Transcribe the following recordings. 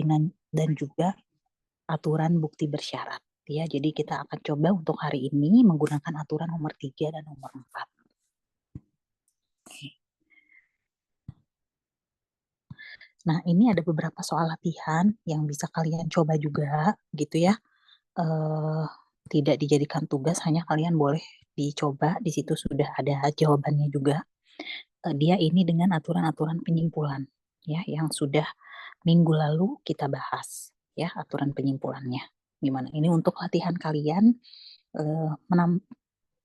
dan juga aturan bukti bersyarat. Ya, jadi kita akan coba untuk hari ini menggunakan aturan nomor 3 dan nomor 4. Nah, ini ada beberapa soal latihan yang bisa kalian coba juga gitu ya. Tidak dijadikan tugas, hanya kalian boleh dicoba. Di situ sudah ada jawabannya juga. Dia ini dengan aturan-aturan penyimpulan ya yang sudah minggu lalu kita bahas ya, aturan penyimpulannya. Gimana? Ini untuk latihan kalian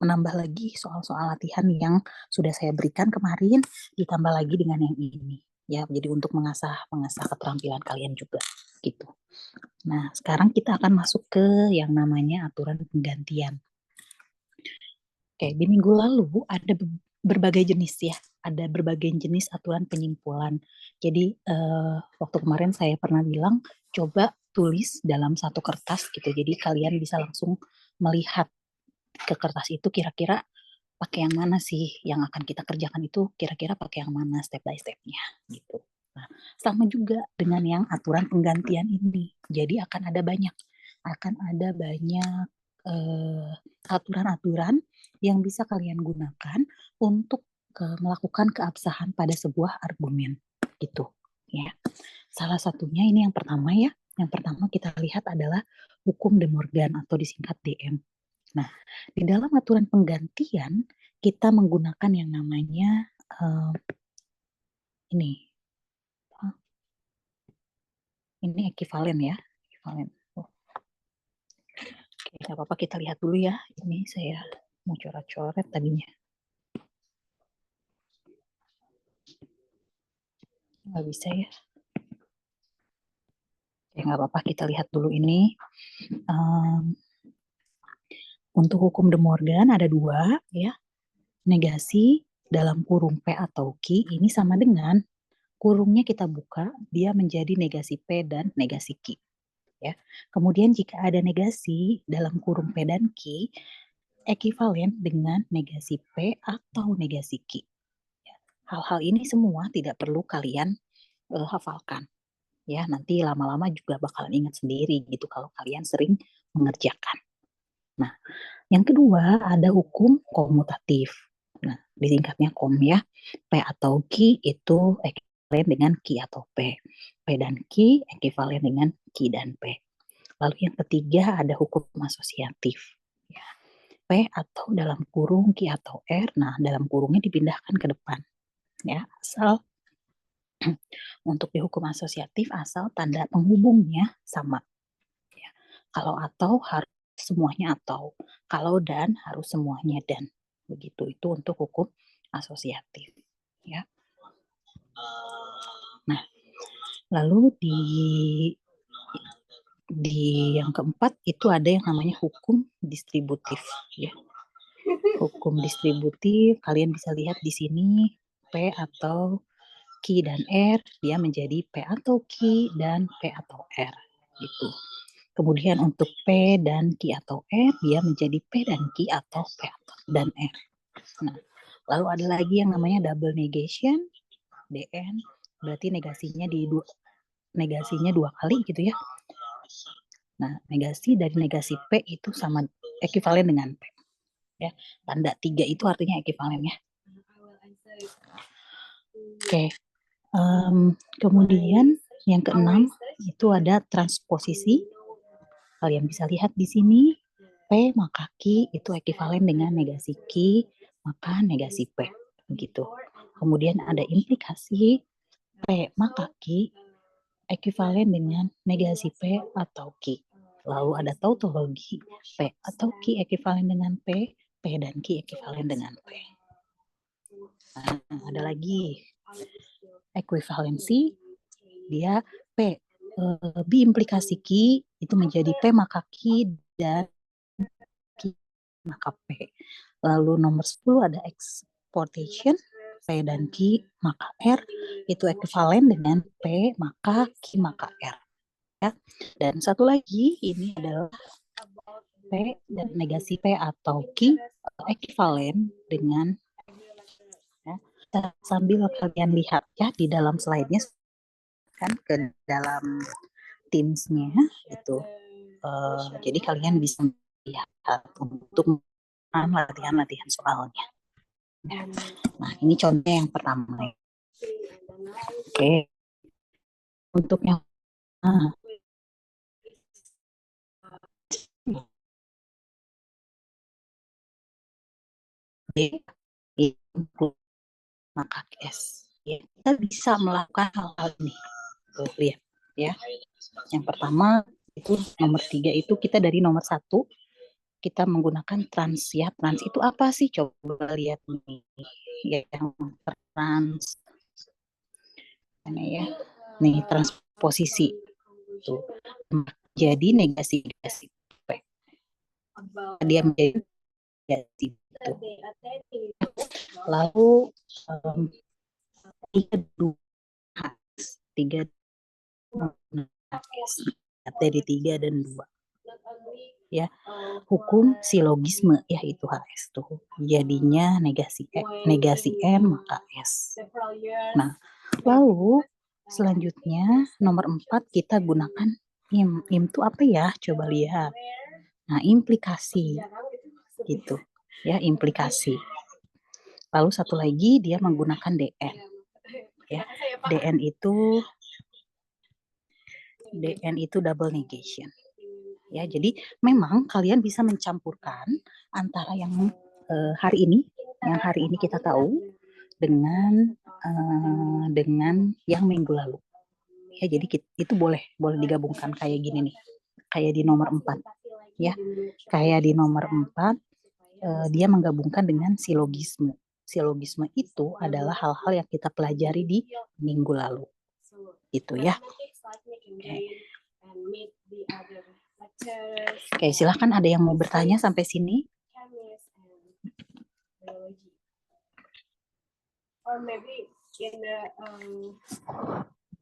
menambah lagi soal-soal latihan yang sudah saya berikan kemarin, ditambah lagi dengan yang ini ya, jadi untuk mengasah keterampilan kalian juga gitu. Nah, sekarang kita akan masuk ke yang namanya aturan penggantian. Oke, di minggu lalu ada berbagai jenis ya, ada berbagai jenis aturan penyimpulan. Jadi waktu kemarin saya pernah bilang coba tulis dalam satu kertas gitu, jadi kalian bisa langsung melihat ke kertas itu kira-kira pakai yang mana sih yang akan kita kerjakan, itu kira-kira pakai yang mana step by stepnya gitu. Nah, sama juga dengan yang aturan penggantian ini. Jadi akan ada banyak aturan-aturan yang bisa kalian gunakan untuk melakukan keabsahan pada sebuah argumen gitu ya. Salah satunya ini yang pertama ya. Yang pertama kita lihat adalah hukum De Morgan atau disingkat DM. Nah, di dalam aturan penggantian kita menggunakan yang namanya ini ekivalen ya, ekivalen. Oke, nggak apa-apa, kita lihat dulu ya. Ini saya mau coret-coret tadinya. Nggak bisa ya. Oke, nggak apa-apa, kita lihat dulu ini. Untuk hukum De Morgan ada 2 ya. Negasi dalam kurung P atau Q ini sama dengan kurungnya kita buka, dia menjadi negasi P dan negasi Q. Ya. Kemudian jika ada negasi dalam kurung P dan Q, ekivalen dengan negasi P atau negasi Q. Ya. Hal-hal ini semua tidak perlu kalian hafalkan. Ya, nanti lama-lama juga bakalan ingat sendiri gitu kalau kalian sering mengerjakan. Nah, yang kedua ada hukum komutatif. Nah, disingkatnya kom ya. P atau Q itu ekivalen dengan Q atau P. P dan Q ekivalen dengan Q dan P. Lalu yang ketiga ada hukum asosiatif. Ya. P atau dalam kurung Q atau R, nah dalam kurungnya dipindahkan ke depan. Ya, asal untuk di hukum asosiatif asal tanda penghubungnya sama. Ya. Kalau atau harus semuanya atau, kalau dan harus semuanya dan. Begitu itu untuk hukum asosiatif. Ya. Nah, lalu di yang keempat itu ada yang namanya hukum distributif ya. Hukum distributif kalian bisa lihat di sini P atau Q dan R dia menjadi P atau Q dan P atau R gitu. Kemudian untuk P dan Q atau R dia menjadi P dan Q atau P dan R. Nah, lalu ada lagi yang namanya double negation DN, berarti negasinya dua kali gitu ya. Nah, negasi dari negasi P itu sama ekivalen dengan P. Ya, tanda 3 itu artinya ekivalen ya. Oke. Kemudian yang keenam itu ada transposisi. Kalian bisa lihat di sini P maka Q itu ekivalen dengan negasi Q maka negasi P begitu. Kemudian ada implikasi P maka Q ekivalen dengan negasi P atau Q. Lalu ada tautologi P atau Q ekivalen dengan P, P dan Q ekivalen dengan P. Nah, ada lagi ekuivalensi, dia P biimplikasi Q itu menjadi P maka Q dan Q maka P. Lalu nomor 10 ada exportation, P dan Q maka R itu ekivalen dengan P maka Q maka R. Ya. Dan satu lagi ini adalah P dan negasi P atau Q ekivalen dengan ya, sambil kalian lihat ya di dalam slide-nya kan ke dalam Teams-nya itu. Jadi kalian bisa lihat untuk latihan-latihan soalnya. Nah, ini contoh yang pertama. Oke. Untuk yang maka S. Ya, kita bisa melakukan hal-hal ini. Tuh, lihat ya. Yang pertama itu nomor 3 itu kita dari nomor 1 kita menggunakan trans ya. Trans itu apa sih? Coba lihat nih. Yang trans mana ya? Nih transposisi. Tuh. Jadi negasi-negasi. Dia menjadi negasi. Lalu 3 dari 3 dan 2 ya, hukum silogisme ya, itu HS tuh jadinya negasi N maka S. Nah, lalu selanjutnya nomor 4 kita gunakan im itu apa ya, coba lihat. Nah, implikasi gitu ya, implikasi. Lalu satu lagi dia menggunakan DN ya. DN itu double negation. Ya, jadi memang kalian bisa mencampurkan antara yang hari ini kita tahu dengan yang minggu lalu. Ya, jadi itu boleh digabungkan kayak gini nih. Kayak di nomor 4. Ya. Kayak di nomor 4 dia menggabungkan dengan silogisme. Silogisme itu adalah hal-hal yang kita pelajari di minggu lalu. Itu ya. Oke, silahkan ada yang mau bertanya sampai sini? Or maybe in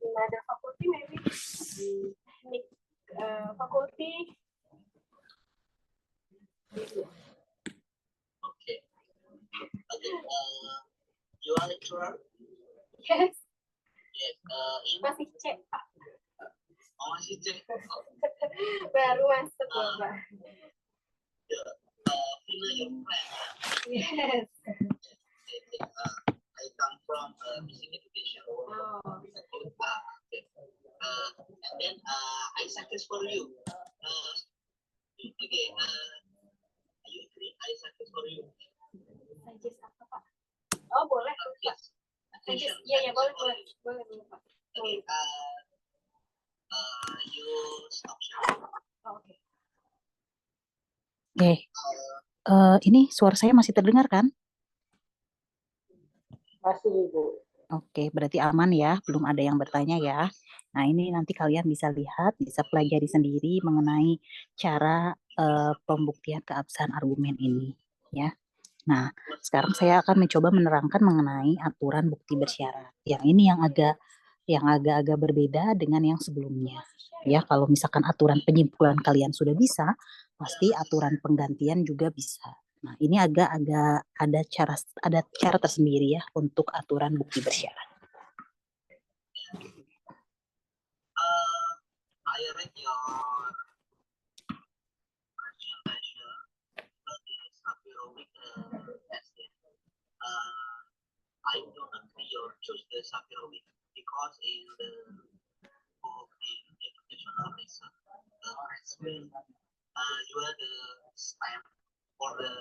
another faculty, maybe technique faculty. Okay. You are lecturer? Yes. Yes. Masih cek, Pak. Oh, masih cek. Baru masuk, Pak. Your friend. Yes. I come from music education. Oh. Okay. And then I suggest for you. Okay. You agree? I suggest for you. Suggest apa, Pak? Oh, boleh. Yes. Iya, boleh, Pak. Okay. You stop sharing. Oh, oke. Okay. Ini suara saya masih terdengar kan? Masih, Ibu. Oke, berarti aman ya, belum ada yang bertanya ya. Nah, ini nanti kalian bisa lihat, bisa pelajari sendiri mengenai cara pembuktian keabsahan argumen ini ya. Nah, sekarang saya akan mencoba menerangkan mengenai aturan bukti bersyarat. Yang ini yang agak-agak berbeda dengan yang sebelumnya. Ya, kalau misalkan aturan penyimpulan kalian sudah bisa, pasti aturan penggantian juga bisa. Nah, ini agak-agak ada cara tersendiri ya untuk aturan bukti bersyarat. I read your I don't agree or choose the Sapirovic because in the book in educational research, you are the stamp for the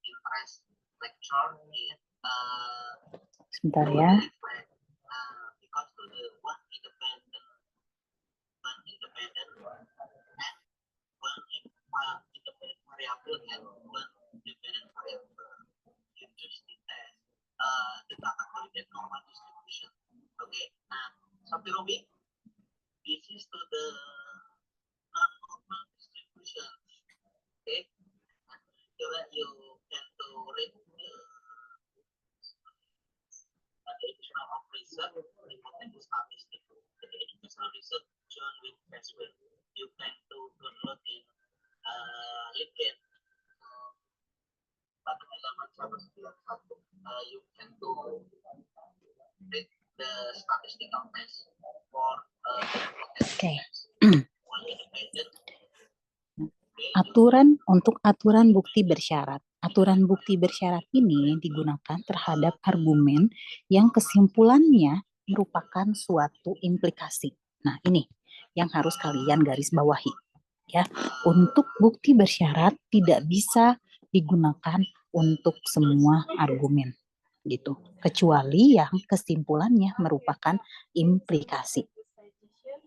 interest lecture in sebentar ya. Because to the one independent and one independent variable and one independent variable. You choose the test. The data quality normal distribution. Okay. Nah, Sapirovic, this is to the non-normal distribution. Okay. So that you can to read the educational of research, hypothesis statistic. The educational research joined with Caswell. You can to download in LinkedIn. You can to read the statistical test for okay. aturan bukti bersyarat. Aturan bukti bersyarat ini digunakan terhadap argumen yang kesimpulannya merupakan suatu implikasi. Nah, ini yang harus kalian garis bawahi. Ya, untuk bukti bersyarat tidak bisa digunakan untuk semua argumen gitu, kecuali yang kesimpulannya merupakan implikasi.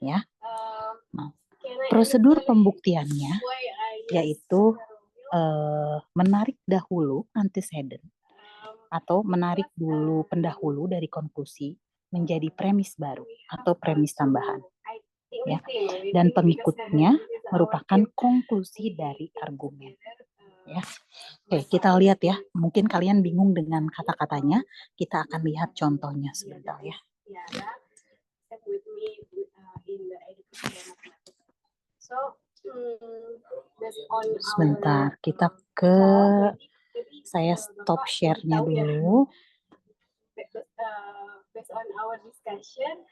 Ya. Nah, prosedur pembuktiannya yaitu menarik dahulu antecedent atau menarik dulu pendahulu dari konklusi menjadi premis baru atau premis tambahan. Ya. Dan pengikutnya merupakan konklusi dari argumen. Ya. Oke, kita lihat ya. Mungkin kalian bingung dengan kata-katanya. Kita akan lihat contohnya sebentar ya. Sebentar, kita ke saya stop share-nya dulu. Based on our discussion,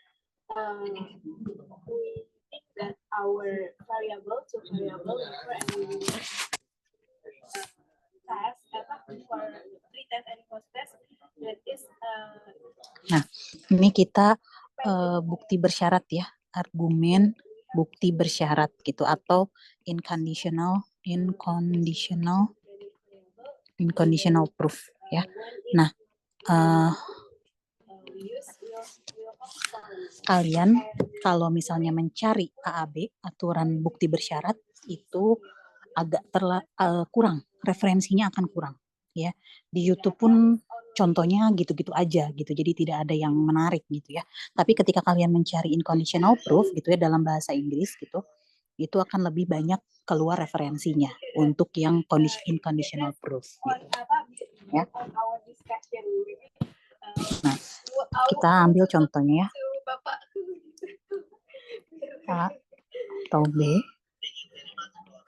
we think that our variable to variable for any test, for pre-test and post-test, that is. Nah, ini kita bukti bersyarat ya, argumen bukti bersyarat gitu, atau inconditional proof ya. Nah, kalian kalau misalnya mencari AAB, aturan bukti bersyarat, itu agak kurang, referensinya akan kurang ya. Di YouTube pun contohnya gitu-gitu aja gitu, jadi tidak ada yang menarik gitu ya. Tapi ketika kalian mencari inconditional proof gitu ya dalam bahasa Inggris gitu, itu akan lebih banyak keluar referensinya untuk yang inconditional proof gitu. Ya. Nah, kita ambil contohnya ya. A atau B,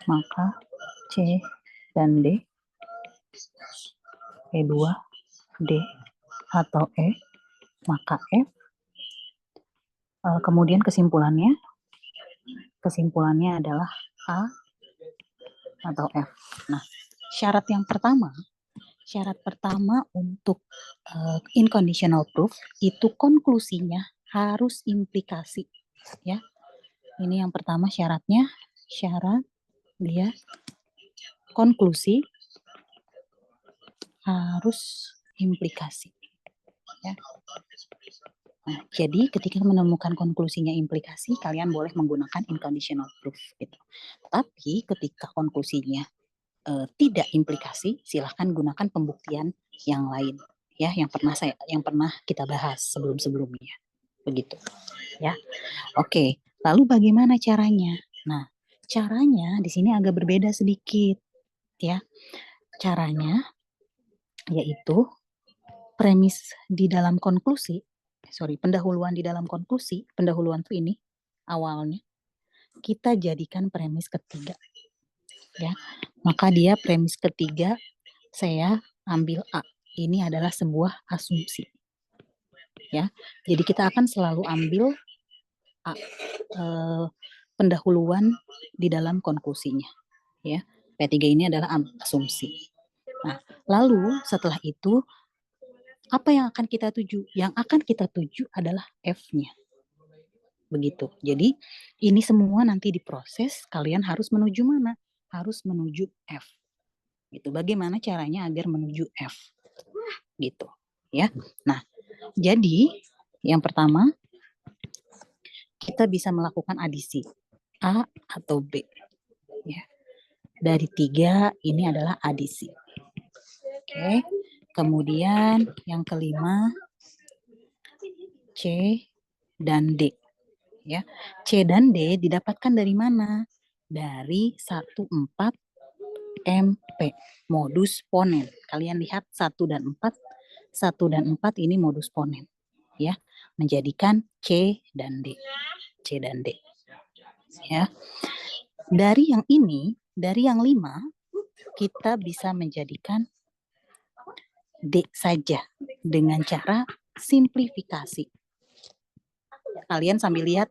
maka C dan D. E2, D atau E, maka F. Kemudian kesimpulannya adalah A atau F. Nah, syarat pertama untuk inconditional proof itu konklusinya harus implikasi ya. Ini yang pertama syaratnya, dia konklusi harus implikasi ya. Nah, jadi ketika menemukan konklusinya implikasi, kalian boleh menggunakan inconditional proof gitu. Tapi ketika konklusinya tidak implikasi, silahkan gunakan pembuktian yang lain ya, yang pernah kita bahas sebelum-sebelumnya. Begitu ya. Oke, lalu bagaimana caranya? Nah, caranya di sini agak berbeda sedikit ya. Caranya yaitu premis di dalam konklusi, pendahuluan di dalam konklusi, pendahuluan tuh ini awalnya kita jadikan premis ketiga. Ya. Maka dia premis ketiga saya ambil A. Ini adalah sebuah asumsi. Ya. Jadi kita akan selalu ambil A, pendahuluan di dalam konklusinya. Ya. P3 ini adalah asumsi. Nah, lalu setelah itu apa yang akan kita tuju? Yang akan kita tuju adalah F-nya. Begitu. Jadi ini semua nanti diproses, kalian harus menuju mana? Harus menuju F. Gitu. Bagaimana caranya agar menuju F? Gitu. Ya. Nah, jadi yang pertama kita bisa melakukan adisi A atau B. Ya. Dari 3 ini adalah adisi. Oke. Kemudian yang kelima C dan D. Ya. C dan D didapatkan dari mana? Dari 14 MP, modus ponens. Kalian lihat 1 dan 4. 1 dan 4 ini modus ponens. Ya, menjadikan C dan D. C dan D. Ya. Dari yang ini, dari yang 5, kita bisa menjadikan D saja dengan cara simplifikasi. Kalian sambil lihat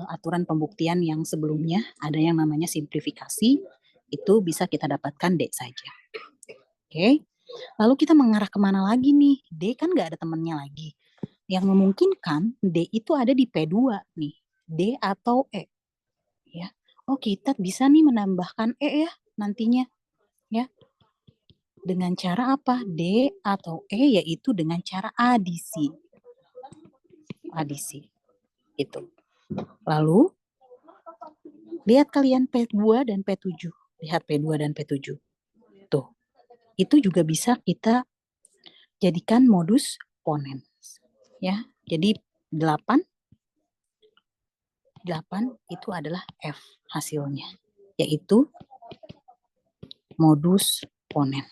aturan pembuktian yang sebelumnya, ada yang namanya simplifikasi. Itu bisa kita dapatkan D saja. Oke. Lalu kita mengarah kemana lagi nih? D kan nggak ada temannya lagi. Yang memungkinkan D itu ada di P2 nih. D atau E. Ya. Oh, kita bisa nih menambahkan E ya nantinya. Ya. Dengan cara apa? D atau E, yaitu dengan cara adisi. Adisi. Itu. Lalu, lihat kalian P2 dan P7. Lihat P2 dan P7. Tuh. Itu juga bisa kita jadikan modus ponens. Ya. Jadi 8 itu adalah F hasilnya, yaitu modus ponens.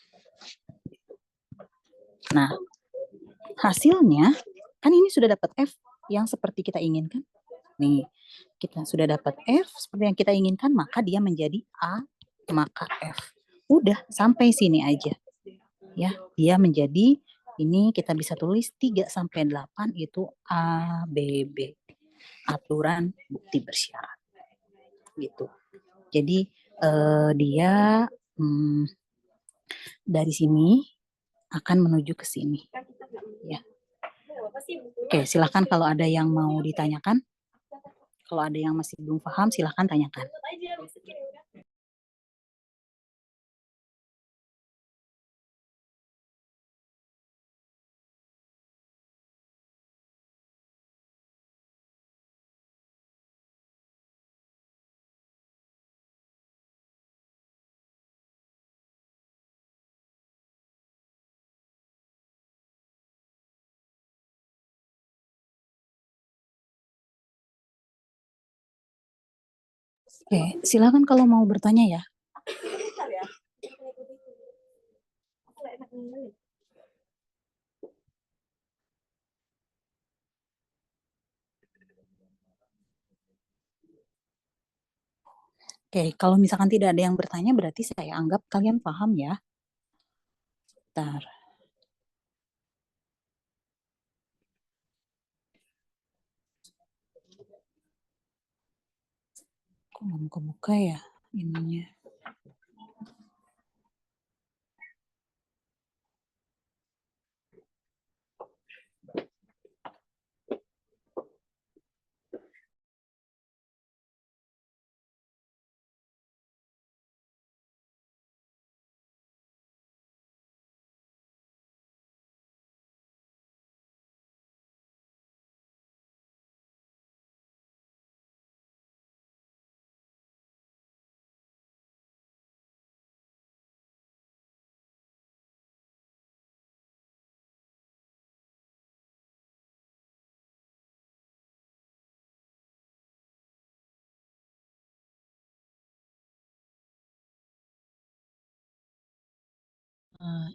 Nah, hasilnya kan ini sudah dapat F yang seperti kita inginkan. Nih, kita sudah dapat F seperti yang kita inginkan, maka dia menjadi A, maka F. Udah, sampai sini aja. Ya, dia menjadi, ini kita bisa tulis 3 sampai 8 itu A, B, B. Aturan bukti bersyarat. Gitu. Jadi dia dari sini akan menuju ke sini. Ya. Oke, silahkan kalau ada yang mau ditanyakan. Kalau ada yang masih belum paham, silahkan tanyakan. Oke, silakan kalau mau bertanya ya. Oke, kalau misalkan tidak ada yang bertanya, berarti saya anggap kalian paham ya. Bentar. Kok nggak buka-buka ya ininya?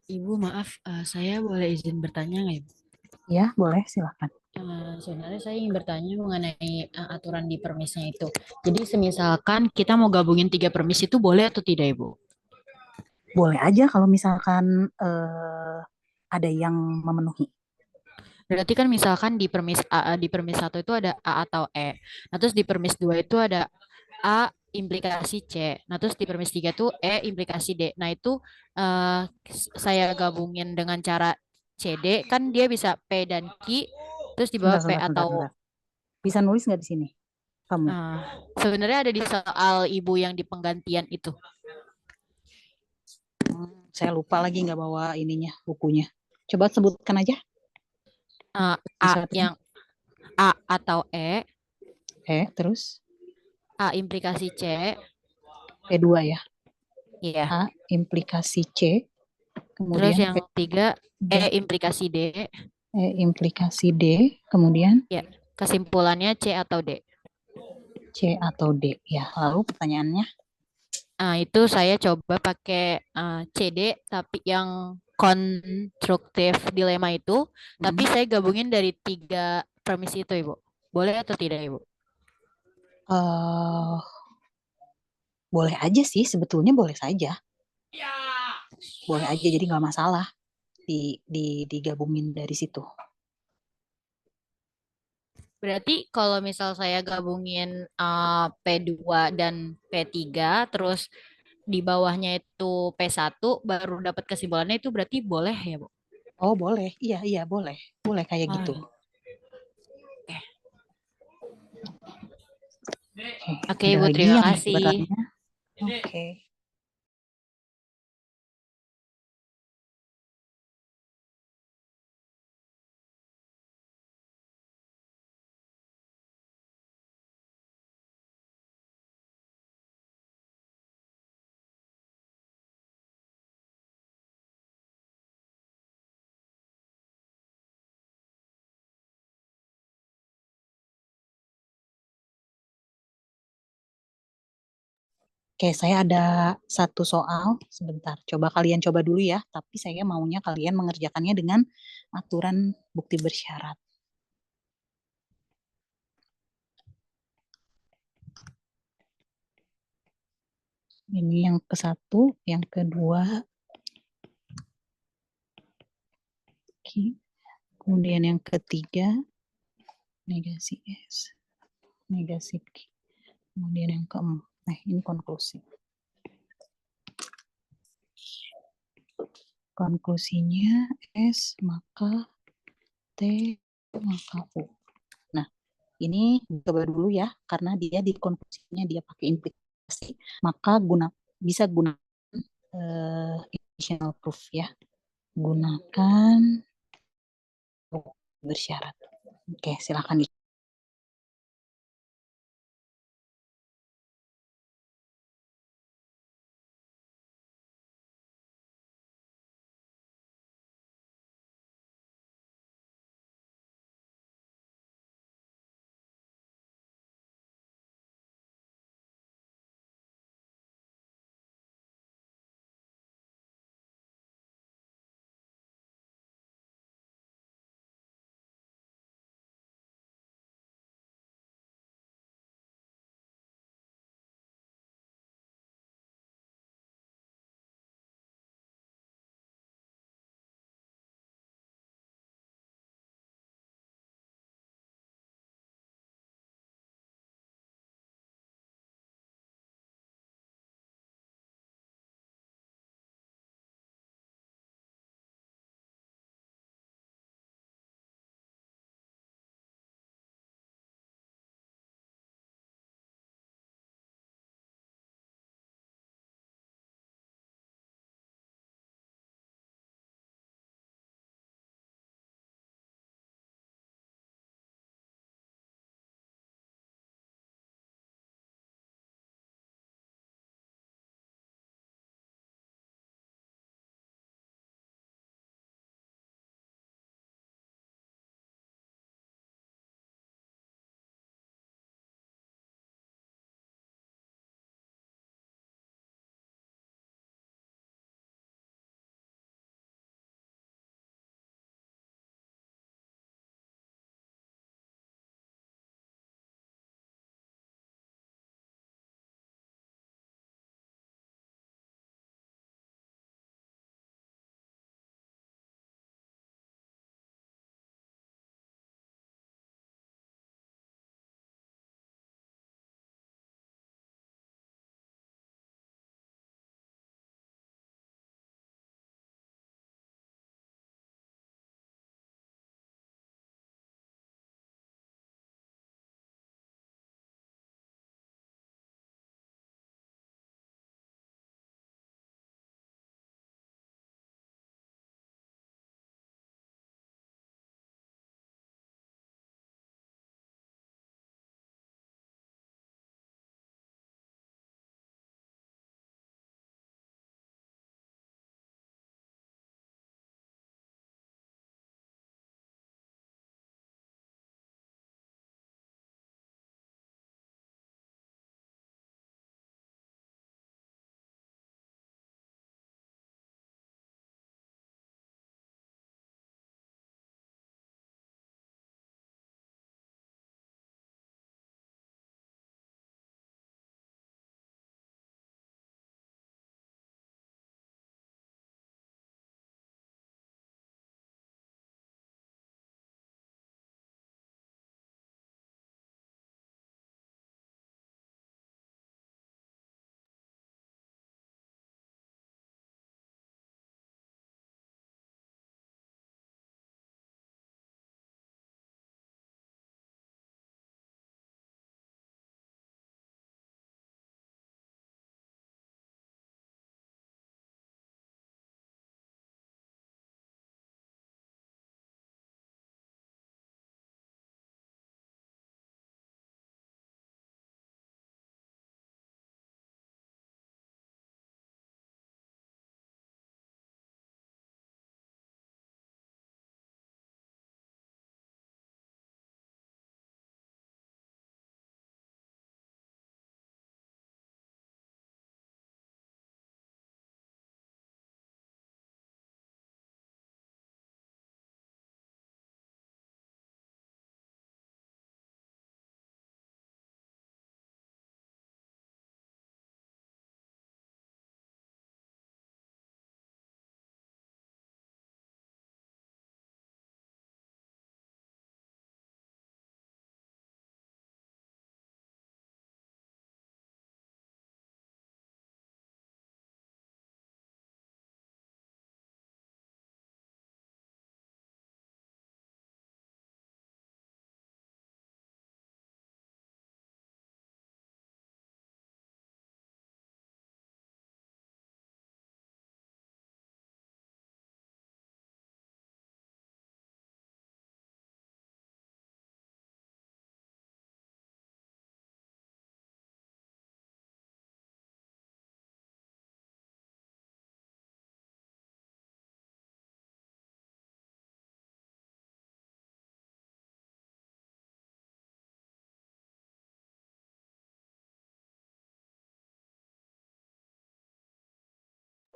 Ibu maaf, saya boleh izin bertanya nggak Ibu? Ya, boleh, silakan. Sebenarnya saya ingin bertanya mengenai aturan di permisnya itu. Jadi semisalkan kita mau gabungin 3 permis itu boleh atau tidak Ibu? Boleh aja kalau misalkan ada yang memenuhi. Berarti kan misalkan di permis A, di permis 1 itu ada A atau E. Nah terus di permis 2 itu ada A implikasi C. Nah terus di permis 3 tuh E implikasi D. Nah itu saya gabungin dengan cara CD kan dia bisa P dan Q terus di bawah Sebentar, P sebentar, sebentar, atau sebentar. Bisa nulis nggak di sini? Kamu? eh, sebenarnya ada di soal ibu yang di penggantian itu. Saya lupa lagi nggak bawa ininya, bukunya. Coba sebutkan aja A satu-satunya. yang A atau E, Terus A implikasi C, P2 ya. ya. A implikasi C, Terus kemudian yang ketiga E P3, implikasi D, implikasi D, kemudian ya. Kesimpulannya C atau D. C atau D. Ya, lalu pertanyaannya. Itu saya coba pakai CD tapi yang konstruktif dilema itu, tapi Hmm. saya gabungin dari 3 premis itu, Ibu. Boleh atau tidak, Ibu? eh Boleh aja sih, sebetulnya boleh saja. Boleh aja, jadi nggak masalah digabungin dari situ. Berarti kalau misal saya gabungin P2 dan P3, terus di bawahnya itu P1 baru dapat kesimpulannya itu berarti boleh ya, Bu? Oh, boleh. Iya, iya, boleh. Boleh kayak Oh, gitu. iya. Oke. Oke, Oke, ada Ibu, lagi terima yang mau kasih. bertanya? Oke. Oke, saya ada satu soal. Sebentar, coba kalian coba dulu ya. Tapi saya maunya kalian mengerjakannya dengan aturan bukti bersyarat. Ini yang ke satu, yang kedua, oke. Kemudian yang ketiga, negasi S, negasi Q. Kemudian yang keempat, ini konklusi. Konklusinya S maka T maka U. Nah, ini coba dulu ya, karena dia di konklusinya dia pakai implikasi, maka bisa gunakan additional proof ya. Gunakan bersyarat. Oke, silakan.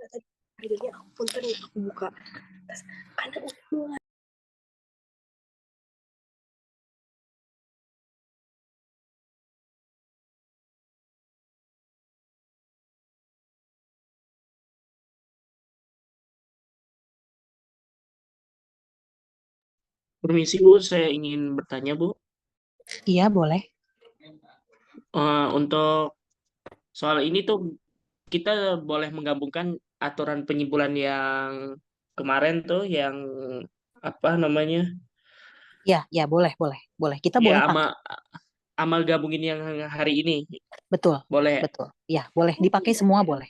Akhirnya aku punten aku buka. Terus karena udah mulai. Permisi Bu, saya ingin bertanya Bu. Iya, boleh. Untuk soal ini tuh kita boleh menggabungkan aturan penyimpulan yang kemarin tuh yang apa namanya? Ya, ya boleh, boleh, boleh. Kita Ya boleh pakai. amal gabungin yang hari ini. Betul, Boleh. betul. Ya, boleh dipakai semua boleh.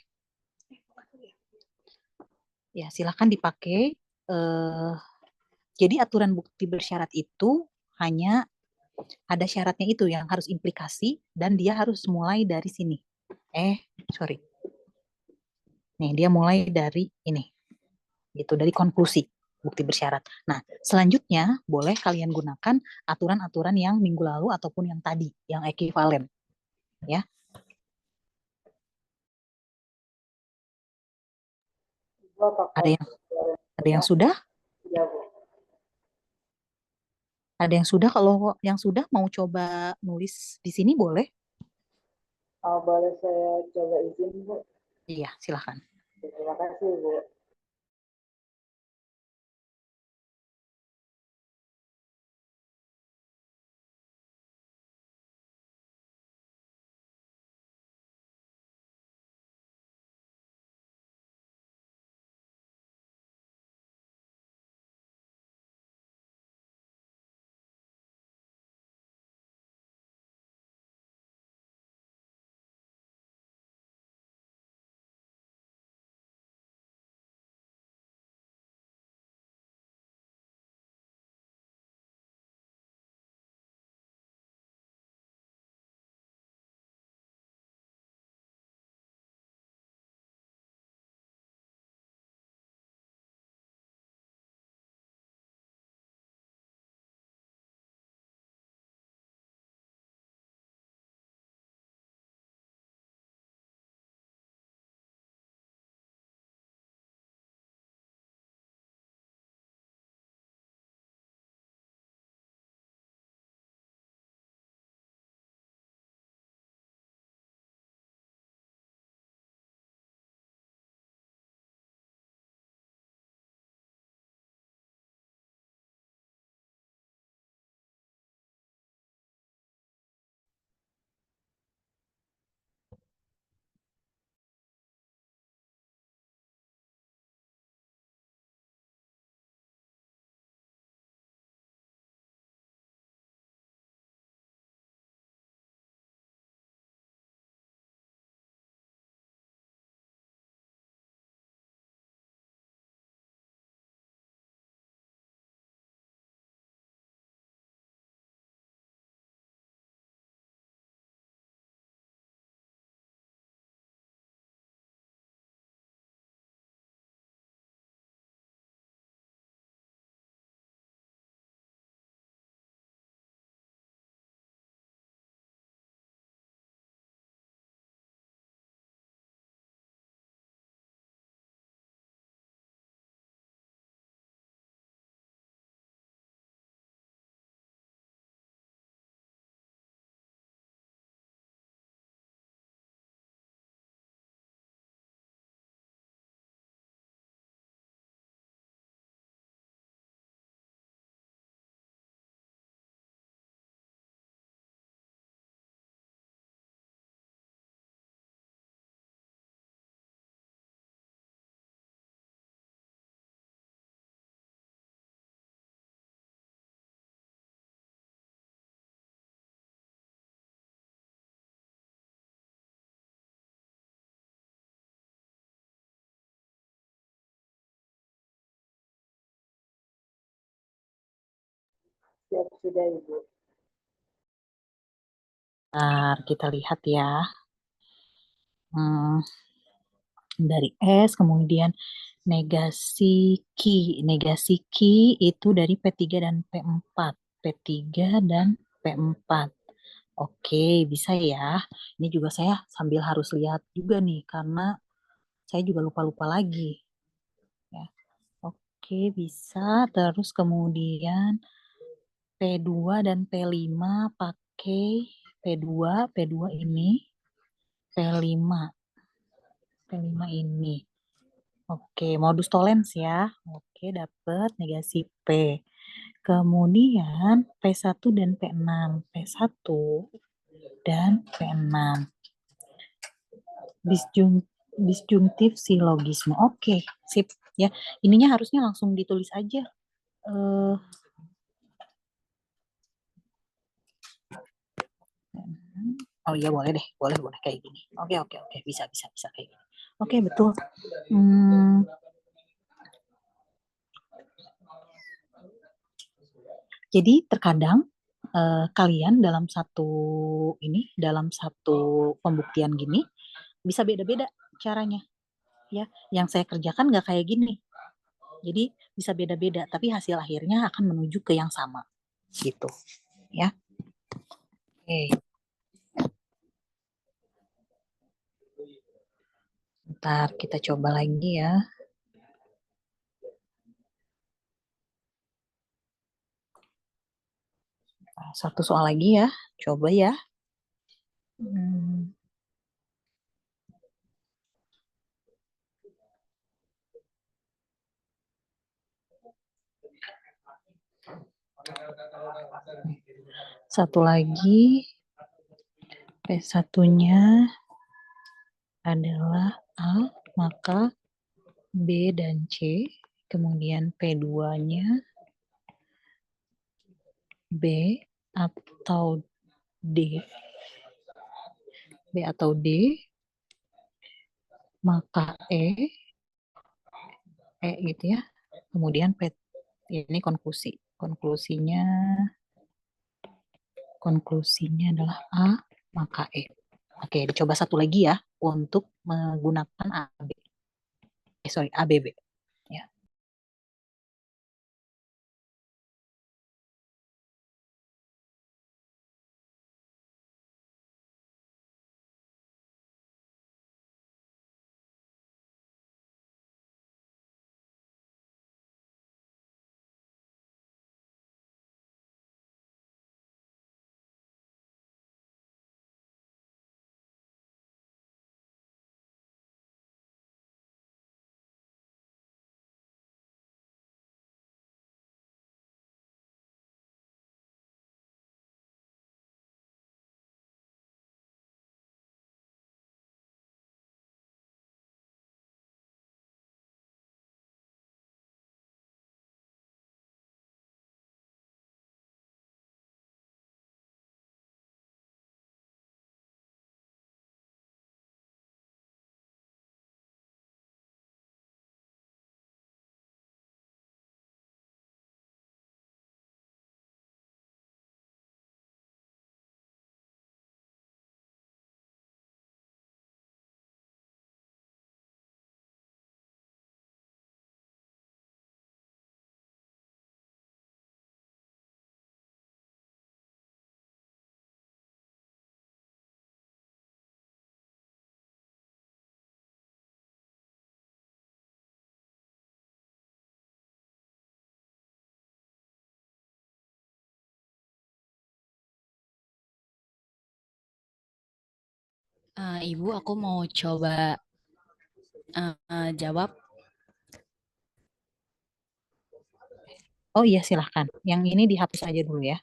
Ya, silakan dipakai. Jadi aturan bukti bersyarat itu hanya ada syaratnya itu yang harus implikasi dan dia harus mulai dari sini. Sorry. Nih, dia mulai dari ini. Gitu, dari konklusi bukti bersyarat. Nah, selanjutnya boleh kalian gunakan aturan-aturan yang minggu lalu ataupun yang tadi, yang ekuivalen. Ya. Ada yang sudah? Ada yang sudah? Kalau yang sudah mau coba nulis di sini boleh? Boleh saya coba izin Bu? Iya, silakan. Terima kasih Bu. Siap sudah Ibu. Bentar, kita lihat ya. Dari S, kemudian negasi Ki itu dari P3 dan P4. P3 dan P4. Oke, bisa ya. Ini juga saya sambil harus lihat juga nih, karena Saya juga lupa-lupa lagi. Ya. Oke, bisa. Terus kemudian P2 dan P5 pakai P2 ini, P5 ini. Oke, modus tollens ya. Oke, dapat negasi P. Kemudian P1 dan P6. P1 dan P6. Disjungtif silogisme. Oke, sip. Ya, ininya harusnya langsung ditulis aja. Oh iya boleh deh, boleh kayak gini. Oke, bisa kayak gini. Oke, betul. Jadi terkadang kalian dalam satu pembuktian gini bisa beda-beda caranya, ya. Yang saya kerjakan nggak kayak gini, jadi bisa beda-beda, tapi hasil akhirnya akan menuju ke yang sama, gitu, ya. Oke. Ntar kita coba lagi ya. Satu soal lagi ya, coba ya. Satu lagi, P1-nya adalah A, maka B dan C, kemudian P2-nya B atau D. B atau D, maka gitu ya. Kemudian P, ini konklusinya adalah A, maka E. Oke, dicoba satu lagi ya untuk menggunakan ABB. Ya. Ibu, aku mau coba jawab. Oh iya, silahkan. Yang ini dihapus aja dulu ya.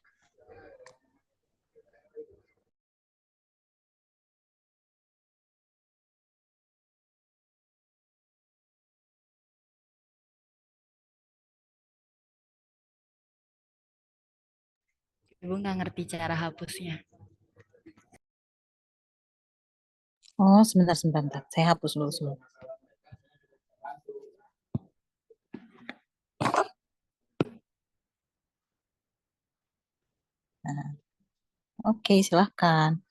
Ibu nggak ngerti cara hapusnya. Oh, sebentar. Saya hapus dulu semua. Nah, oke, silahkan.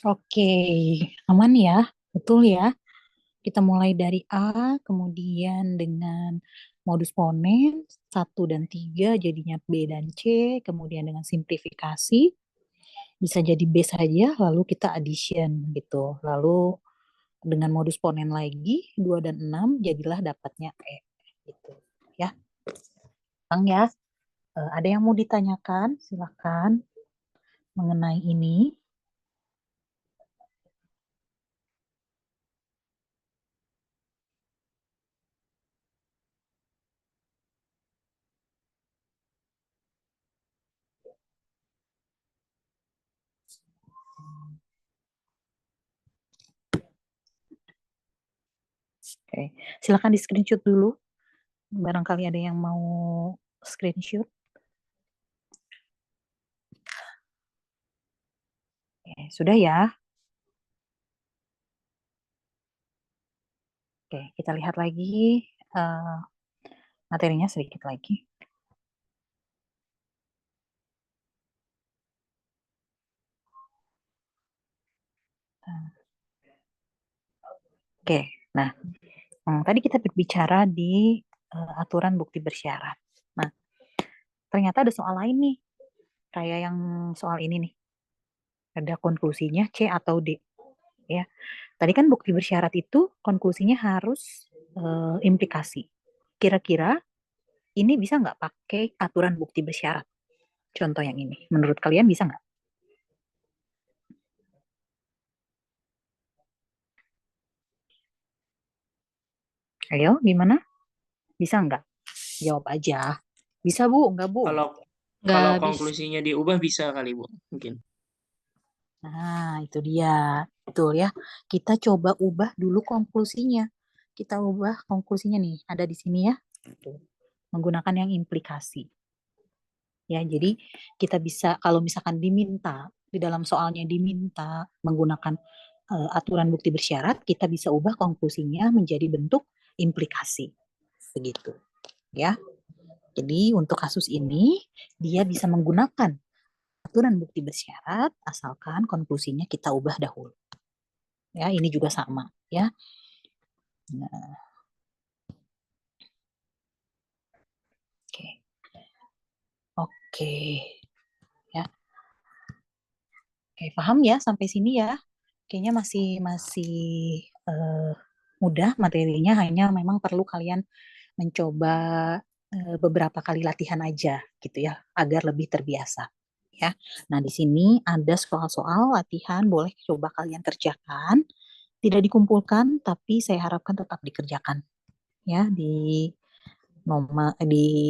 Oke, aman ya? Betul ya? Kita mulai dari A, kemudian dengan modus ponens 1 dan 3 jadinya B dan C, kemudian dengan simplifikasi bisa jadi B saja, lalu kita addition gitu. Lalu dengan modus ponen lagi 2 dan 6 jadilah dapatnya E gitu ya. Bang ya, ada yang mau ditanyakan? Silakan mengenai ini. Oke, silakan di screenshot dulu. Barangkali ada yang mau screenshot. Oke, sudah ya. Oke, kita lihat lagi materinya sedikit lagi. Oke, nah tadi kita berbicara di aturan bukti bersyarat. Nah, ternyata ada soal lain nih, kayak yang soal ini nih. Ada konklusinya C atau D. Ya, tadi kan bukti bersyarat itu konklusinya harus implikasi. Kira-kira ini bisa nggak pakai aturan bukti bersyarat? Contoh yang ini, menurut kalian bisa nggak? Ayo, gimana? Bisa nggak? Jawab aja. Bisa, Bu? Nggak, Bu? Kalau Nggak bisa. konklusinya diubah bisa kali, Bu, mungkin. Nah, itu dia. Betul ya. Kita coba ubah dulu konklusinya. Kita ubah konklusinya nih. Ada di sini ya. Tuh. Menggunakan yang implikasi. Ya, jadi kita bisa, kalau misalkan diminta, di dalam soalnya diminta menggunakan aturan bukti bersyarat, kita bisa ubah konklusinya menjadi bentuk implikasi. Begitu. Ya. Jadi untuk kasus ini, dia bisa menggunakan aturan bukti bersyarat asalkan konklusinya kita ubah dahulu. Ya, ini juga sama ya. Nah, oke. Oke. Ya. Oke, paham ya sampai sini ya. Kayaknya masih masih mudah materinya, hanya memang perlu kalian mencoba beberapa kali latihan aja gitu ya, agar lebih terbiasa. Ya. Nah, di sini ada soal-soal latihan, boleh coba kalian kerjakan. Tidak dikumpulkan, tapi saya harapkan tetap dikerjakan ya di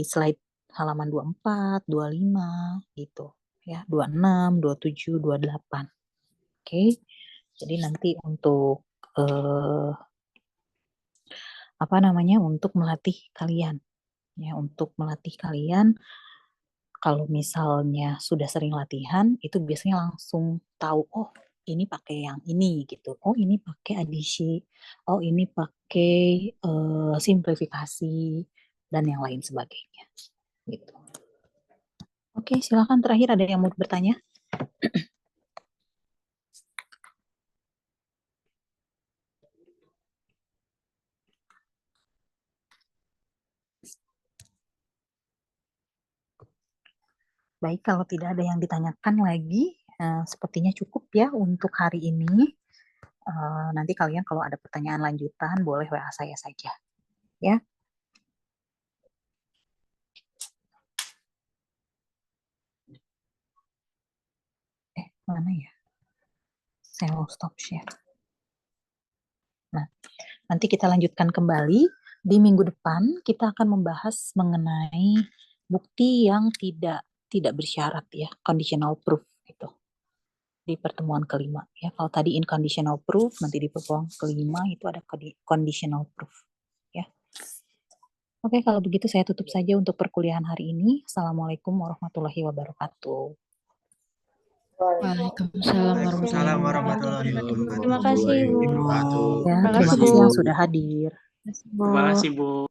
slide halaman 24, 25 gitu ya, 26, 27, 28. Oke. Jadi nanti untuk apa namanya? Untuk melatih kalian ya, untuk melatih kalian. Kalau misalnya sudah sering latihan, itu biasanya langsung tahu, oh ini pakai yang ini gitu, oh ini pakai adisi, oh ini pakai simplifikasi, dan yang lain sebagainya. Gitu. Oke, silakan terakhir ada yang mau bertanya? Baik, kalau tidak ada yang ditanyakan lagi, sepertinya cukup ya untuk hari ini. Nanti kalian kalau ada pertanyaan lanjutan boleh WA saya saja. Ya. Mana ya? Saya mau stop share. Nah, nanti kita lanjutkan kembali. Di minggu depan kita akan membahas mengenai bukti yang tidak bersyarat ya, conditional proof gitu. Di pertemuan kelima ya. Kalau tadi inconditional proof, nanti di pertemuan kelima itu ada conditional proof ya. Oke, kalau begitu saya tutup saja untuk perkuliahan hari ini. Assalamualaikum warahmatullahi wabarakatuh. Waalaikumsalam Waalaikumsalam warahmatullahi warahmatullahi wabarakatuh. Terima kasih, Bu. wabarakatuh. Ya, Terima terima kasih, kasih Bu. yang sudah hadir. Terima kasih, Bu.